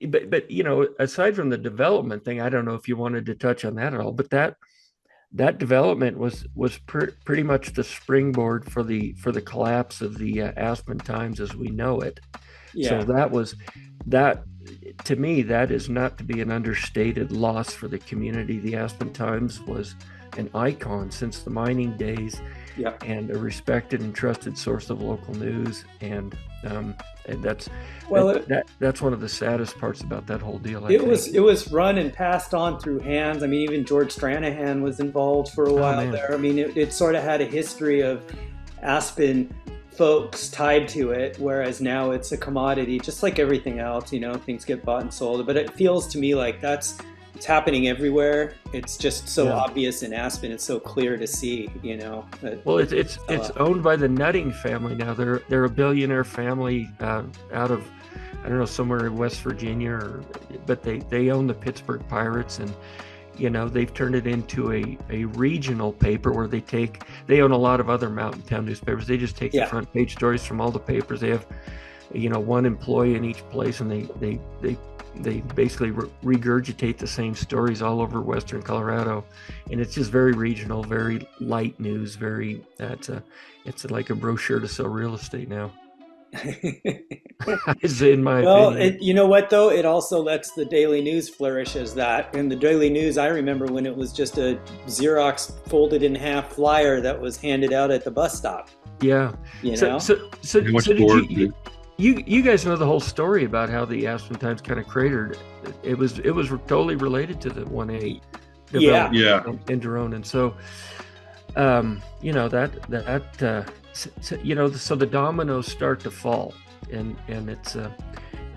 but aside from the development thing, I don't know if you wanted to touch on that at all, but that development was pretty much the springboard for the collapse of the Aspen Times as we know it. So Yeah. that to me, that is not to be an understated loss for the community. The Aspen Times was an icon since the mining days, Yeah. and a respected and trusted source of local news. And that's Well, it, that's one of the saddest parts about that whole deal, I it think. was it was run and passed on through hands. I mean, even George Stranahan was involved for a Oh while man, there. I mean, it sort of had a history of Aspen folks tied to it, whereas now it's a commodity, just like everything else. Things get bought and sold. But it feels to me like it's happening everywhere. It's just so yeah. obvious in Aspen. It's so clear to see. Well, it's owned by the Nutting family now. They're a billionaire family out of, I don't know, somewhere in West Virginia, but they own the Pittsburgh Pirates, and they've turned it into a regional paper where they own a lot of other mountain town newspapers. They just take the yeah. front page stories from all the papers. They have one employee in each place, and they basically regurgitate the same stories all over Western Colorado, and it's just very regional, very light news. It's like a brochure to sell real estate now. Is in my Well, opinion. you know what though? It also lets the Daily News flourish as that. And the Daily News, I remember when it was just a Xerox folded in half flyer that was handed out at the bus stop. Yeah. You So know? so so How much so did board? you guys know the whole story about how the Aspen Times kind of cratered? It was totally related to the 1A Yeah. development Yeah. in Drone, and so so the dominoes start to fall, and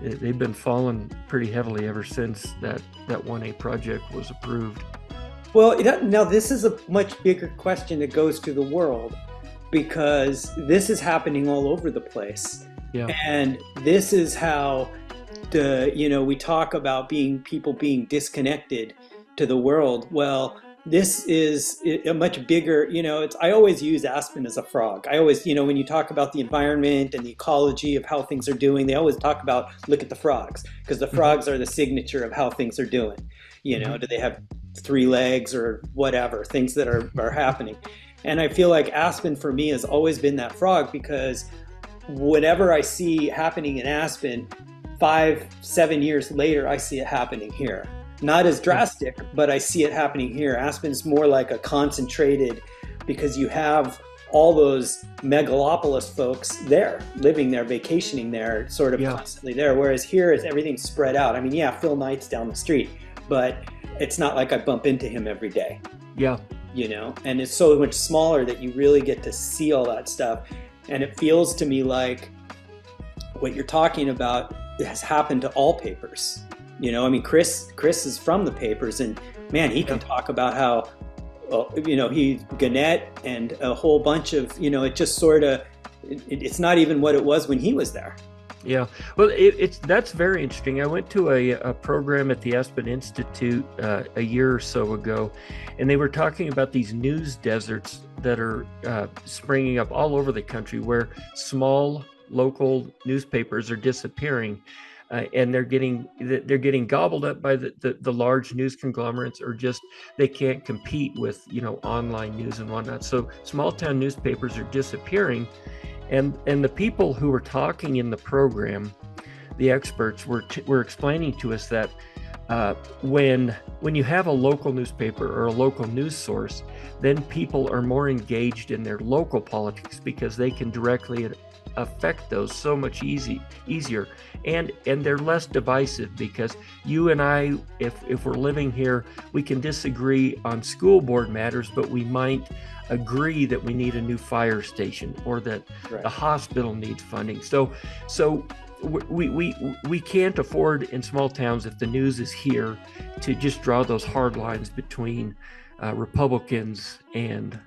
they've been falling pretty heavily ever since that 1A project was approved. Well, now this is a much bigger question that goes to the world because this is happening all over the place. Yeah. And this is how we talk about people being disconnected to the world. Well, this is a much bigger, I always use Aspen as a frog. I always, when you talk about the environment and the ecology of how things are doing, they always talk about look at the frogs because the frogs are the signature of how things are doing. Do they have three legs or whatever, things that are happening. And I feel like Aspen for me has always been that frog because whatever I see happening in Aspen, 5-7 years later, I see it happening here. Not as drastic, but I see it happening here. Aspen's more like a concentrated because you have all those megalopolis folks there, living there, vacationing there, sort of Yeah. constantly there. Whereas here is everything's spread out. I mean, yeah, Phil Knight's down the street, but it's not like I bump into him every day, Yeah. and it's so much smaller that you really get to see all that stuff. And it feels to me like what you're talking about has happened to all papers. I mean, Chris is from the papers, and man, he can talk about how, he Gannett and a whole bunch of, it just sort of, it's not even what it was when he was there. Yeah, well, that's very interesting. I went to a program at the Aspen Institute a year or so ago, and they were talking about these news deserts that are springing up all over the country, where small local newspapers are disappearing, and they're getting gobbled up by the large news conglomerates, or just they can't compete with online news and whatnot. So small town newspapers are disappearing. And the people who were talking in the program, the experts, were explaining to us that when you have a local newspaper or a local news source, then people are more engaged in their local politics because they can directly affect those so much easier, and they're less divisive because you and I, if we're living here, we can disagree on school board matters, but we might agree that we need a new fire station or that Right. the hospital needs funding. So we can't afford in small towns, if the news is here, to just draw those hard lines between Republicans and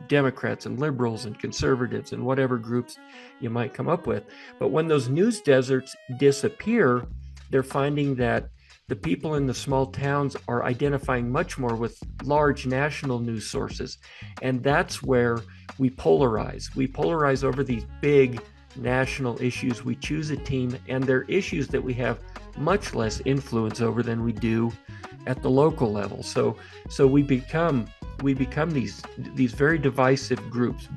Democrats and liberals and conservatives and whatever groups you might come up with. But when those news deserts disappear, they're finding that the people in the small towns are identifying much more with large national news sources. And that's where we polarize. We polarize over these big national issues. We choose a team, and they're issues that we have much less influence over than we do at the local level. So we become these very divisive groups,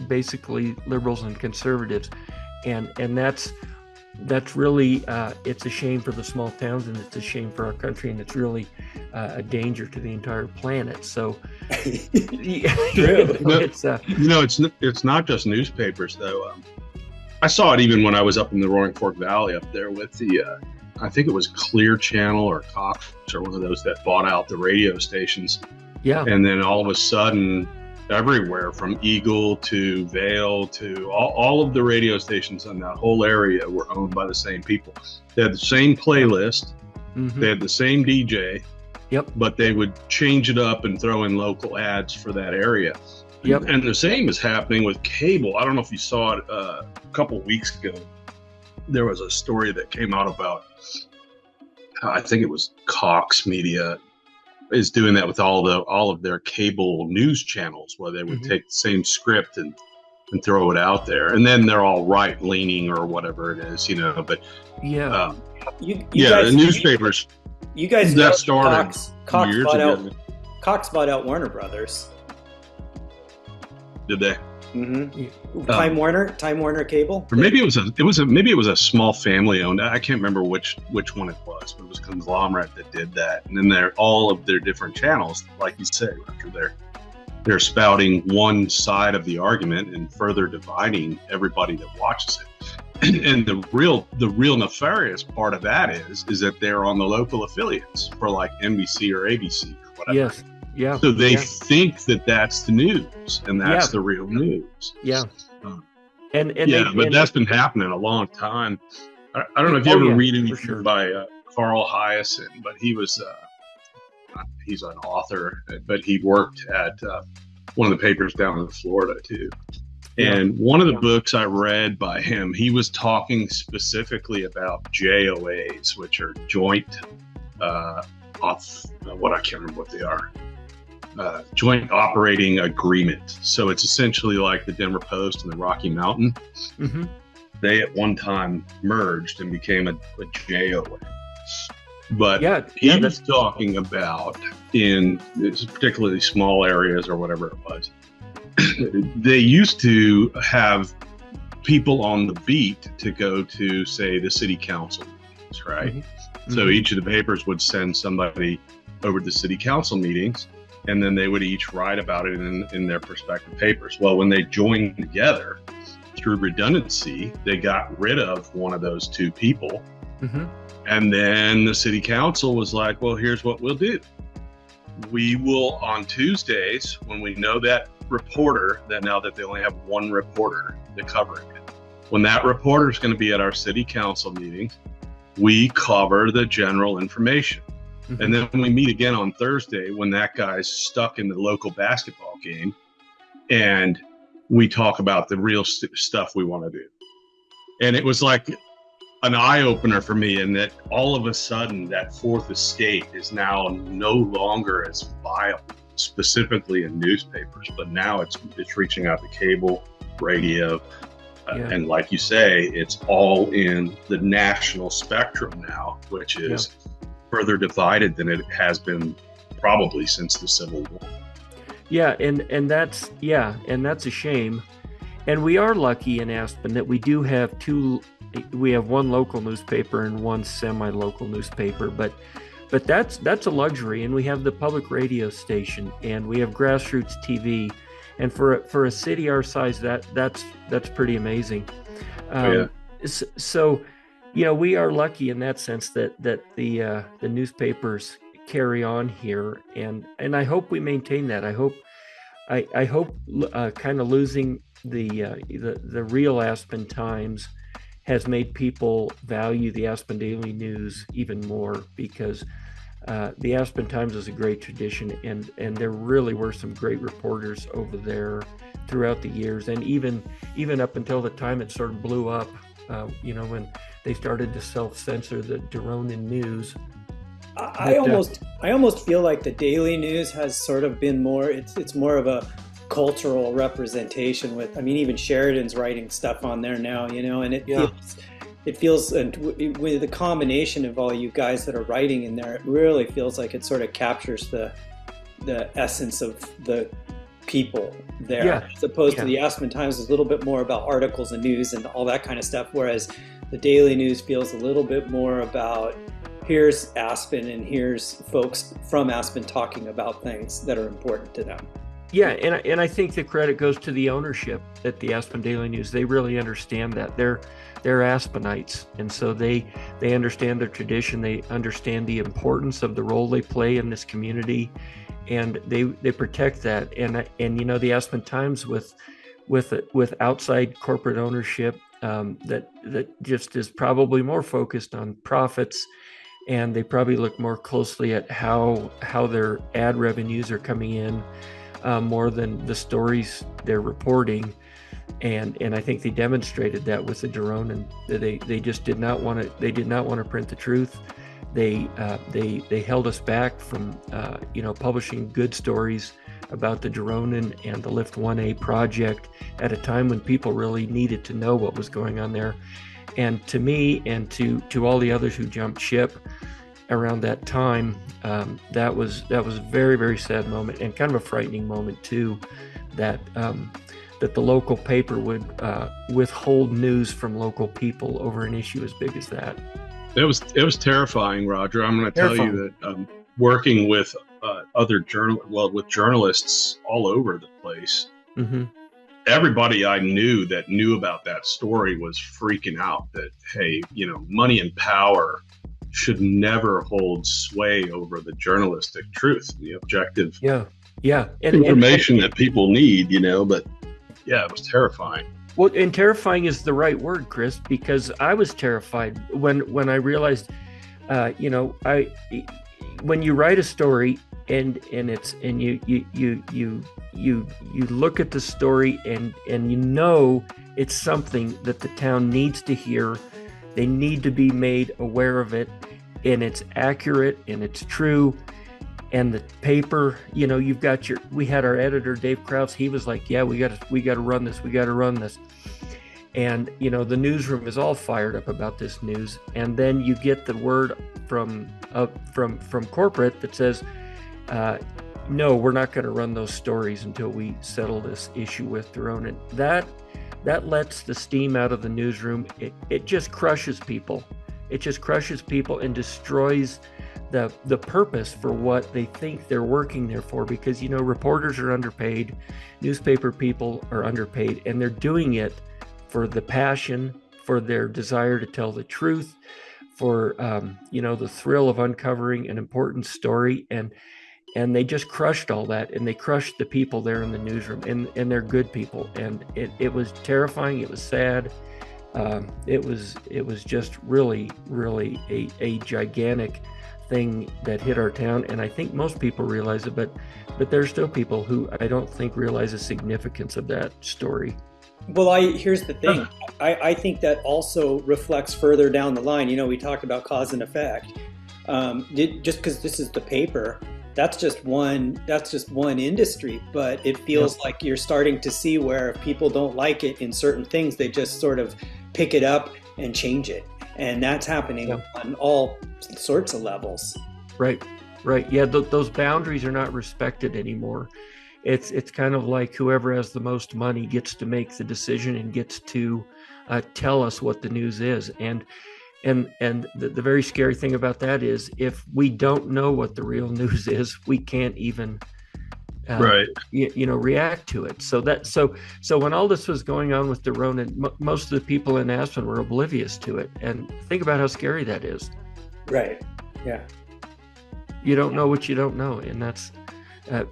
basically liberals and conservatives, and that's really it's a shame for the small towns, and it's a shame for our country, and it's really a danger to the entire planet. So it's not just newspapers though. I saw it even when I was up in the Roaring Fork Valley up there with the I think it was Clear Channel or Cox or one of those that bought out the radio stations. Yeah. And then all of a sudden, everywhere from Eagle to Vail to all of the radio stations in that whole area were owned by the same people. They had the same playlist. Mm-hmm. They had the same DJ. Yep. But they would change it up and throw in local ads for that area. Yep. And the same is happening with cable. I don't know if you saw it a couple of weeks ago. There was a story that came out about, I think it was Cox Media is doing that with all of their cable news channels, where they would take the same script and throw it out there, and then they're all right leaning or whatever it is, But yeah, the newspapers. You guys that started Cox bought out Warner Brothers. Did they? Mm-hmm. Time Warner Cable. Or maybe it was a small family owned. I can't remember which one it was, but it was a conglomerate that did that. And then all of their different channels, like you say, Roger, they're spouting one side of the argument and further dividing everybody that watches it. And the real nefarious part of that is that they're on the local affiliates for like NBC or ABC or whatever. Yes. Yeah. So they think that that's the news, and that's the real news. Yeah. But that's been happening a long time. I don't know if you ever read anything by Carl Hyacin, but he was he's an author, but he worked at one of the papers down in Florida too. And one of the books I read by him, he was talking specifically about JOAs, which are joint I can't remember what they are. Joint operating agreement. So it's essentially like the Denver Post and the Rocky Mountain. Mm-hmm. They at one time merged and became a JOA. But he was talking about in particularly small areas or whatever it was, they used to have people on the beat to go to, say, the city council meetings, right? Mm-hmm. So each of the papers would send somebody over to the city council meetings, and then they would each write about it in their respective papers. Well, when they joined together through redundancy, they got rid of one of those two people. Mm-hmm. And then the city council was like, well, here's what we'll do. We will, on Tuesdays, when we know that reporter, that now that they only have one reporter to cover it, when that reporter is going to be at our city council meetings, we cover the general information. Mm-hmm. And then we meet again on Thursday when that guy's stuck in the local basketball game, and we talk about the real stuff we want to do. And it was like an eye-opener for me, in that all of a sudden that fourth estate is now no longer as viable, specifically in newspapers, but now it's reaching out to cable, radio, and like you say, it's all in the national spectrum now, which is further divided than it has been probably since the Civil War. Yeah, and that's a shame. And we are lucky in Aspen that we do have we have one local newspaper and one semi-local newspaper, but that's a luxury. And we have the public radio station, and we have grassroots TV, and for a city our size, that's pretty amazing. So we are lucky in that sense that the newspapers carry on here, and I hope we maintain that. I hope kind of losing the real Aspen Times has made people value the Aspen Daily News even more, because the Aspen Times is a great tradition, and there really were some great reporters over there throughout the years, and even up until the time it sort of blew up, when they started to self-censor the Deronin News. I almost feel like the Daily News has sort of been more. It's more of cultural representation with, I mean, even Sheridan's writing stuff on there now, and it feels, and with the combination of all you guys that are writing in there, it really feels like it sort of captures the essence of the people there, as opposed to the Aspen Times is a little bit more about articles and news and all that kind of stuff, whereas the Daily News feels a little bit more about here's Aspen and here's folks from Aspen talking about things that are important to them. Yeah, and I think the credit goes to the ownership at the Aspen Daily News. They really understand that. They're Aspenites, and so they understand their tradition. They understand the importance of the role they play in this community, and they protect that. And the Aspen Times with outside corporate ownership that just is probably more focused on profits, and they probably look more closely at how their ad revenues are coming in. More than the stories they're reporting, and I think they demonstrated that with the Daronin. They just did not want to. They did not want to print the truth. They held us back from publishing good stories about the Daronin and the Lift 1A project at a time when people really needed to know what was going on there. And to me, and to all the others who jumped ship around that time, that was a very, very sad moment, and kind of a frightening moment too, that the local paper would withhold news from local people over an issue as big as that. It was terrifying, Roger. I'm going to tell you that working with with journalists all over the place, everybody I knew that knew about that story was freaking out that, hey, money and power should never hold sway over the journalistic truth, the objective information that people need, but it was terrifying. Well, and terrifying is the right word, Chris, because I was terrified when I realized, when you write a story and you look at the story and it's something that the town needs to hear. They need to be made aware of it, and it's accurate and it's true. And the paper, we had our editor, Dave Krause. He was like, yeah, we got to run this. We got to run this. And, the newsroom is all fired up about this news. And then you get the word from corporate that says, no, we're not going to run those stories until we settle this issue with Daronin. That lets the steam out of the newsroom. It just crushes people. It just crushes people and destroys the purpose for what they think they're working there for, because reporters are underpaid, newspaper people are underpaid, and they're doing it for the passion, for their desire to tell the truth, for the thrill of uncovering an important story, and they just crushed all that, and they crushed the people there in the newsroom, and they're good people, and it was terrifying. It was sad. It was just really, really a gigantic thing that hit our town, and I think most people realize it, but there's still people who I don't think realize the significance of that story. Well, here's the thing. I think that also reflects further down the line. We talked about cause and effect. Just because this is the paper, that's just one industry, but it feels like you're starting to see where if people don't like it in certain things, they just sort of pick it up and change it. And that's happening on all sorts of levels. Right. Yeah, those boundaries are not respected anymore. It's kind of like whoever has the most money gets to make the decision and gets to tell us what the news is. And the very scary thing about that is if we don't know what the real news is, we can't even react to it. So when all this was going on with Daronin, most of the people in Aspen were oblivious to it. And think about how scary that is. Right. Yeah. You don't know what you don't know, and that's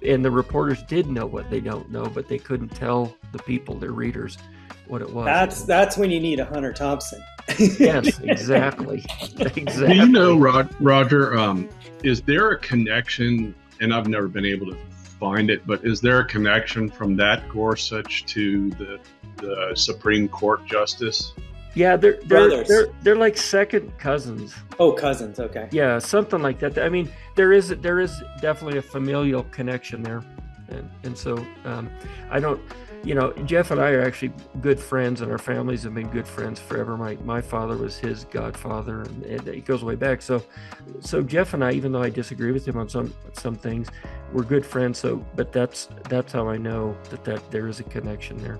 and the reporters did know what they don't know, but they couldn't tell the people, their readers, what it was. That's when you need a Hunter Thompson. Yes, exactly. Do Roger, is there a connection, and I've never been able to find it, but is there a connection from that Gorsuch to the Supreme Court justice? Yeah, they're like second cousins. Oh, cousins, okay. Yeah, something like that. I mean, there is definitely a familial connection there. And so I don't, Jeff and I are actually good friends, and our families have been good friends forever. My father was his godfather, and it goes way back. So Jeff and I, even though I disagree with him on some things, we're good friends. But that's how I know that there is a connection there.